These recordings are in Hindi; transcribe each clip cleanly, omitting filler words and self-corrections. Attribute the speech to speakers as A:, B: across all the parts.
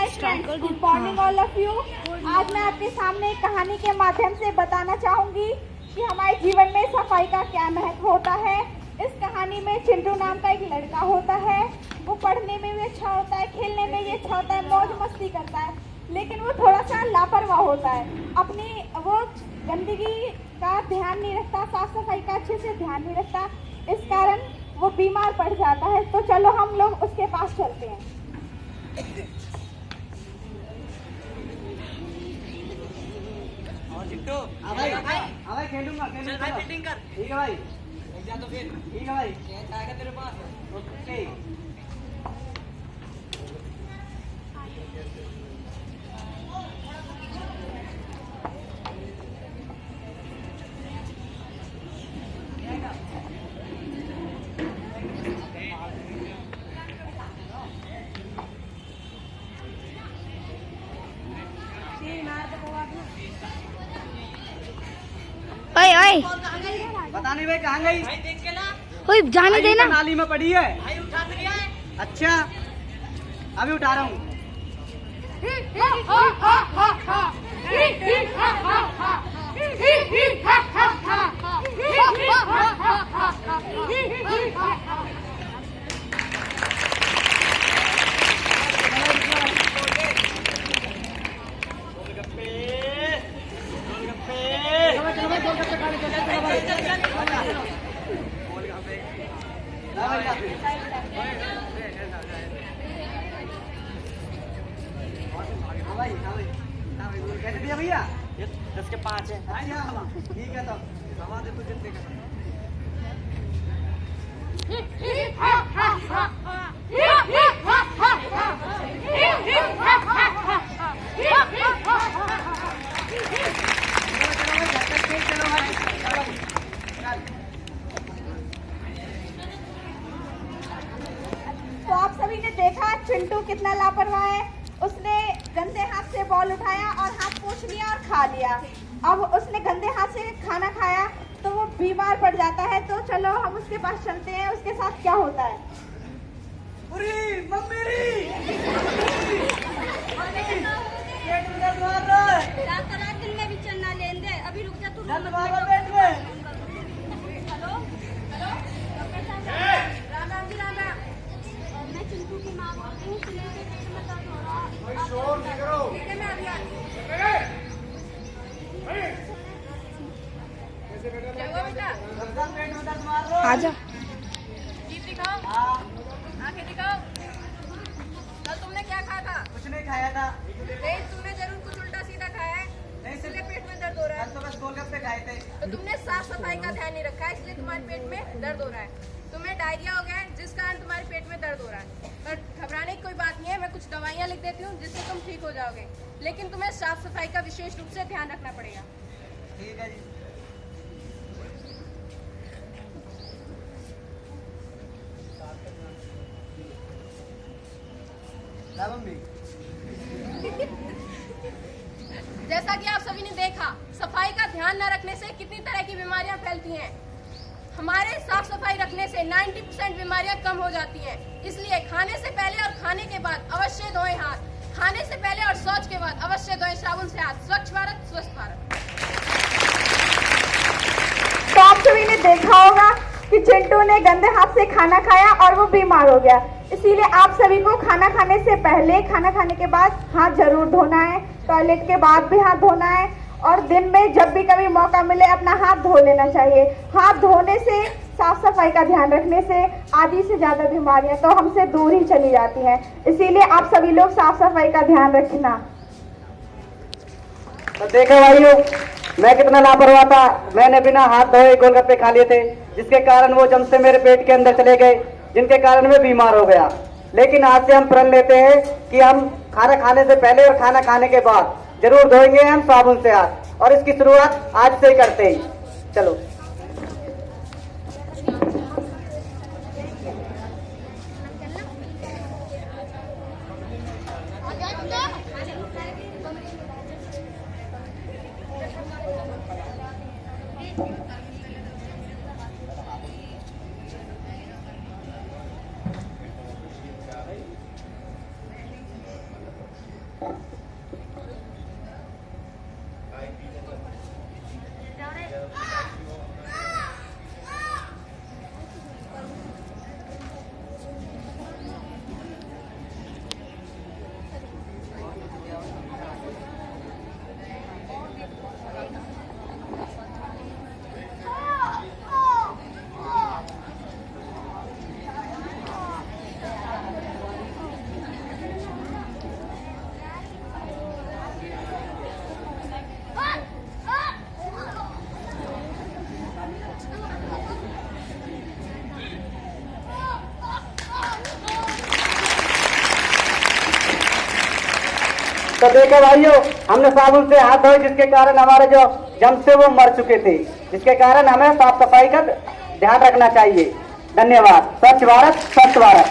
A: Good morning all of you. आज मैं आपके सामने एक कहानी के माध्यम से बताना चाहूंगी कि हमारे जीवन में सफाई का क्या महत्व होता है। इस कहानी में चिंटू नाम का एक लड़का होता है। वो पढ़ने में भी अच्छा होता है, खेलने में भी अच्छा होता है, मौज मस्ती करता है, लेकिन वो थोड़ा सा लापरवाह होता है। वो गंदगी का ध्यान नहीं रखता, साफ सफाई का अच्छे से ध्यान नहीं रखता, इस कारण वो बीमार पड़ जाता है। तो चलो हम लोग उसके पास चलते हैं।
B: भाई खेलूंगा चल भाई फील्डिंग कर। ठीक है भाई, एक जा तो फिर। ठीक है भाई, कैच आएगा तेरे पास। ओके
C: ओए ओए
B: पता नहीं भाई कहाँ गई।
D: भाई देख के ना,
C: ओए जाने देना।
B: नाली में पड़ी है।
D: भाई उठा तो लिया है।
B: अच्छा अभी उठा रहा हूँ। कैसे दिया भैया?
D: 10 के 5 है।
B: ठीक है, तो हवा दे तुझे देगा।
A: तो आप सभी ने देखा चिंटू कितना लापरवाह है। उसने गंदे हाथ से बॉल उठाया और हाथ पोंछ लिया और खा लिया। अब उसने गंदे हाथ से खाना खाया तो वो बीमार पड़ जाता है। तो चलो हम उसके पास चलते हैं, उसके साथ क्या होता है।
B: मम्मी
E: दिन में भी चलना लेन दे। अभी रुक जा तू।
B: हेलो
E: हेलो हेलो डॉक्टर साहब, राम राम जी, राम राम। मैं चिंटू की माँ बोल रही हूँ। चिंटू के पेट में दर्द हो रहा है। ठीक है, मैं अभी आती हूँ। क्या हुआ बेटा?
C: आजा।
E: जीभ दिखाओ, आंखें दिखाओ। कल तुमने क्या खाया था?
B: कुछ नहीं खाया था।
E: नहीं, तुमने जरूर कुछ उल्टा सीधा खाया है, इसलिए पेट में दर्द हो रहा है।
B: तो बस गोलगप्पे खाए थे।
E: तो तुमने साफ सफाई का ध्यान नहीं रखा है, इसलिए तुम्हारे पेट में दर्द हो रहा है। तुम्हें डायरिया हो गया है, जिस कारण तुम्हारे पेट में दर्द हो रहा है। पर घबराने की कोई बात नहीं है, मैं कुछ दवाइयाँ लिख देती हूँ जिससे तुम ठीक हो जाओगे। लेकिन तुम्हें साफ सफाई का विशेष रूप से ध्यान रखना पड़ेगा।
B: ठीक है जी। मम्मी
E: जैसा कि आप सभी ने देखा, सफाई का ध्यान न रखने से कितनी तरह की बीमारियां फैलती हैं। हमारे साफ सफाई रखने से 90% बीमारियां कम हो जाती हैं। इसलिए खाने से पहले और खाने के बाद अवश्य धोएं हाथ। खाने से पहले और शौच के बाद अवश्य धोएं साबुन से हाथ। स्वच्छ भारत, स्वस्थ भारत।
A: तो आप सभी ने देखा होगा कि चिंटू ने गंदे हाथ से खाना खाया और वो बीमार हो गया। इसीलिए आप सभी को खाना खाने से पहले, खाना खाने के बाद हाथ जरूर धोना है, टॉयलेट के बाद भी हाथ धोना है, और दिन में जब भी कभी मौका मिले अपना हाथ धो लेना चाहिए। हाथ धोने से, साफ सफाई का ध्यान रखने से आधी से ज्यादा बीमारियां तो हमसे दूर ही चली जाती हैं। इसीलिए आप सभी लोग साफ सफाई का ध्यान रखना।
B: तो देखो भाइयों, मैं कितना लापरवाह था। मैंने बिना हाथ धोए गोलगप्पे खा लिए थे, जिसके कारण वो जम से मेरे पेट के अंदर चले गए, जिनके कारण मैं बीमार हो गया। लेकिन आज से हम प्रण लेते हैं कि हम खाना खाने से पहले और खाना खाने के बाद जरूर धोएंगे हम साबुन से हाथ, और इसकी शुरुआत आज से ही करते हैं। चलो। तो देखो भाइयों, हमने साबुन से हाथ धोए जिसके कारण हमारे जो जम से वो मर चुके थे, जिसके कारण हमें साफ सफाई का ध्यान रखना चाहिए। धन्यवाद। स्वच्छ भारत, स्वच्छ भारत।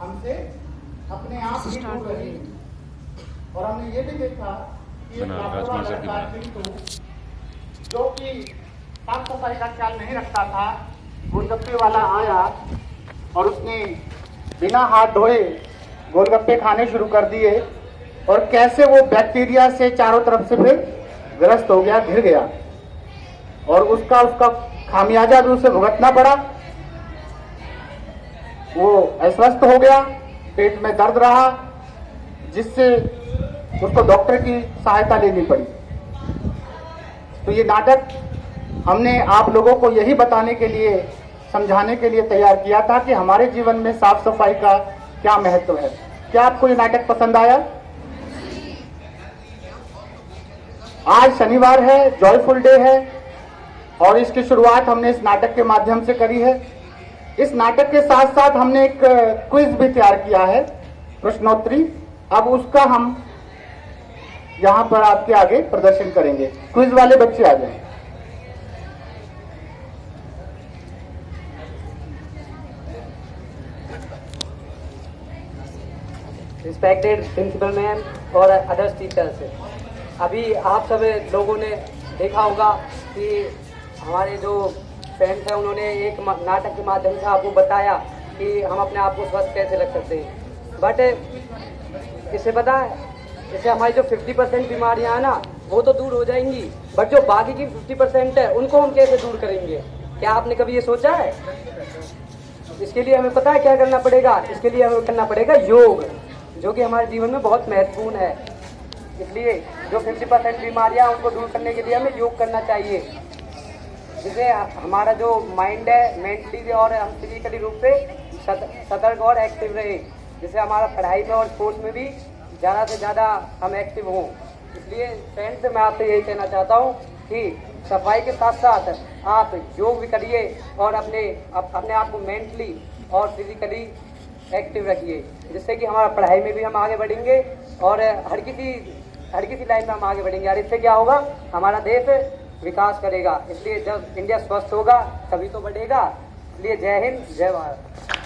F: हमसे अपने आप ही दूर रहे। और हमने ये भी देखा कि एक लापरवाह लड़का चिंटू, जो कि साफ सफाई का ख्याल नहीं रखता था, गोलगप्पे वाला आया और उसने बिना हाथ धोए गोलगप्पे खाने शुरू कर दिए और कैसे वो बैक्टीरिया से चारों तरफ से फिर ग्रस्त हो गया, घिर गया और उसका खामियाजा भी उसे भुगतना पड़ा। वो अस्वस्थ हो गया, पेट में दर्द रहा, जिससे उसको डॉक्टर की सहायता लेनी पड़ी। तो ये नाटक हमने आप लोगों को यही बताने के लिए, समझाने के लिए तैयार किया था कि हमारे जीवन में साफ सफाई का क्या महत्व है। क्या आपको ये नाटक पसंद आया? आज शनिवार है, जॉयफुल डे है और इसकी शुरुआत हमने इस नाटक के माध्यम से करी है। इस नाटक के साथ साथ हमने एक क्विज भी तैयार किया है, प्रश्नोत्तरी। अब उसका हम यहां पर आपके आगे प्रदर्शन करेंगे। क्विज वाले बच्चे आ जाएं।
B: रिस्पेक्टेड प्रिंसिपल मैम और अदर्स टीचर्स, अभी आप सब लोगों ने देखा होगा कि हमारे जो फ्रेंड्स हैं उन्होंने एक नाटक के माध्यम से आपको बताया कि हम अपने आप को स्वस्थ कैसे रख सकते हैं। बट इससे पता है, इससे हमारी जो 50% बीमारियां हैं ना वो तो दूर हो जाएंगी, बट जो बाकी की 50% है उनको हम कैसे दूर करेंगे? क्या आपने कभी ये सोचा है? इसके लिए हमें पता है क्या करना पड़ेगा? इसके लिए हमें करना पड़ेगा योग, जो कि हमारे जीवन में बहुत महत्वपूर्ण है। इसलिए जो 50% बीमारियां उनको दूर करने के लिए हमें योग करना चाहिए, जिससे हमारा जो माइंड है मेंटली और हम फिजिकली रूप से सतर्क और एक्टिव रहे, जिससे हमारा पढ़ाई में और स्पोर्ट्स में भी ज़्यादा से ज़्यादा हम एक्टिव हों। इसलिए फ्रेंड्स, मैं आपसे यही कहना चाहता हूँ कि सफाई के साथ साथ आप योग भी करिए और अपने आप को मेंटली और फिजिकली एक्टिव रखिए, जिससे कि हमारा पढ़ाई में भी हम आगे बढ़ेंगे और हर किसी लाइन में हम आगे बढ़ेंगे और इससे क्या होगा, हमारा देश विकास करेगा। इसलिए जब इंडिया स्वस्थ होगा तभी तो बढ़ेगा। इसलिए जय हिंद, जय भारत।